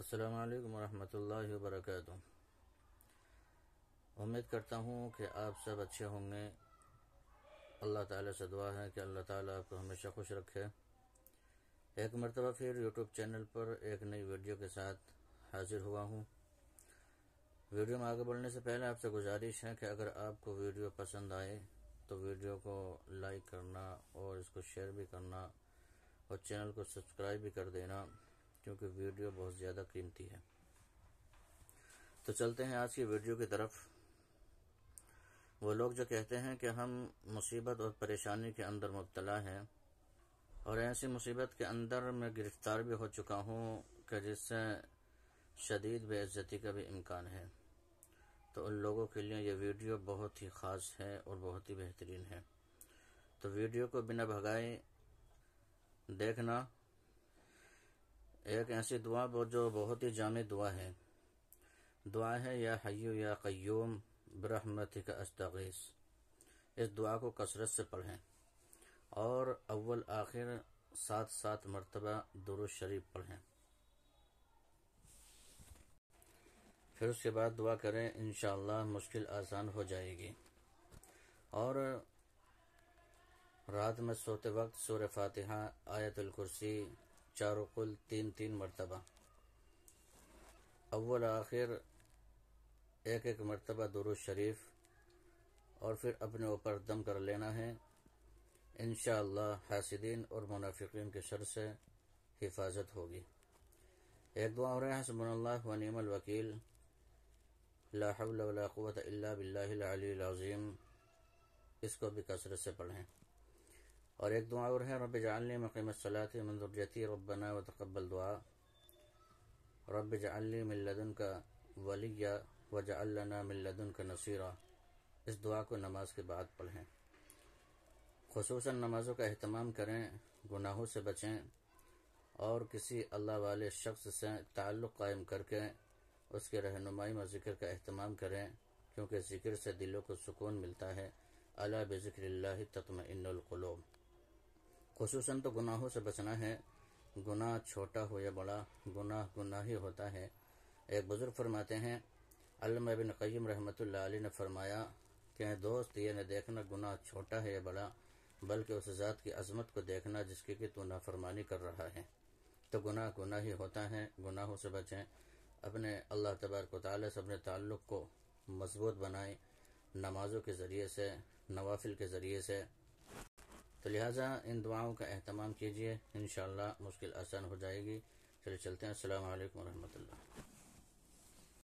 السلام علیکم ورحمۃ اللہ وبرکاتہ۔ امید کرتا ہوں کہ آپ سب اچھے ہوں گے۔ اللہ تعالیٰ سے دعا ہے کہ اللہ تعالیٰ آپ کو ہمیشہ خوش رکھے۔ ایک مرتبہ پھر یوٹیوب چینل پر ایک نئی ویڈیو کے ساتھ حاضر ہوا ہوں۔ ویڈیو میں آگے بڑھنے سے پہلے آپ سے گزارش ہے کہ اگر آپ کو ویڈیو پسند آئے تو ویڈیو کو لائک کرنا اور اس کو شیئر بھی کرنا اور چینل کو سبسکرائب بھی کر دینا، کیونکہ ویڈیو بہت زیادہ قیمتی ہے۔ تو چلتے ہیں آج کی ویڈیو کی طرف۔ وہ لوگ جو کہتے ہیں کہ ہم مصیبت اور پریشانی کے اندر مبتلا ہیں اور ایسی مصیبت کے اندر میں گرفتار بھی ہو چکا ہوں کہ جس سے شدید بے عزتی کا بھی امکان ہے، تو ان لوگوں کے لیے یہ ویڈیو بہت ہی خاص ہے اور بہت ہی بہترین ہے۔ تو ویڈیو کو بنا بھگائے دیکھنا۔ ایک ایسی دعا جو بہت ہی جامع دعا ہے یا حی یا قیوم برحمتک استغیث۔ اس دعا کو کثرت سے پڑھیں اور اول آخر 7 مرتبہ درود شریف پڑھیں، پھر اس کے بعد دعا کریں، انشاءاللہ مشکل آسان ہو جائے گی۔ اور رات میں سوتے وقت سورہ فاتحہ، آیت الکرسی، چاروں قل 3 مرتبہ، اول آخر ایک مرتبہ درود شریف، اور پھر اپنے اوپر دم کر لینا ہے۔ انشاءاللہ حاسدین اور منافقین کے شر سے حفاظت ہوگی۔ ایک دعا اور ہے، حسبنا اللہ و نعم الوکیل، لا حول ولا قوة الا باللہ العلی العظیم۔ اس کو بھی کثرت سے پڑھیں۔ اور ایک دعا اور ہے، رب اجعلنی مقیم الصلاۃ من ذریتی ربنا وتقبل دعا، رب اجعلنی من لدنک ولییا واجعل لنا من لدنک نصیرا۔ اس دعا کو نماز کے بعد پڑھیں۔ خصوصاً نمازوں کا اہتمام کریں، گناہوں سے بچیں اور کسی اللہ والے شخص سے تعلق قائم کر کے اس کے رہنمائی و ذکر کا اہتمام کریں، کیونکہ ذکر سے دلوں کو سکون ملتا ہے۔ الا بذکر اللہ تطمئن القلوب۔ خصوصاً تو گناہوں سے بچنا ہے، گناہ چھوٹا ہو یا بڑا، گناہ ہی ہوتا ہے۔ ایک بزرگ فرماتے ہیں، علامہ ابن قیم رحمۃ اللہ علیہ نے فرمایا کہ دوست، یہ نہ دیکھنا گناہ چھوٹا ہے یا بڑا، بلکہ اس ذات کی عظمت کو دیکھنا جس کی کہ تو نافرمانی کر رہا ہے۔ تو گناہ ہی ہوتا ہے، گناہوں سے بچیں، اپنے اللہ تبارک و تعالیٰ سے اپنے تعلق کو مضبوط بنائیں، نمازوں کے ذریعے سے، نوافل کے ذریعے سے۔ تو لہٰذا ان دعاؤں کا اہتمام کیجیے، انشاءاللہ مشکل آسان ہو جائے گی۔ چلتے ہیں۔ السلام علیکم ورحمۃ اللہ۔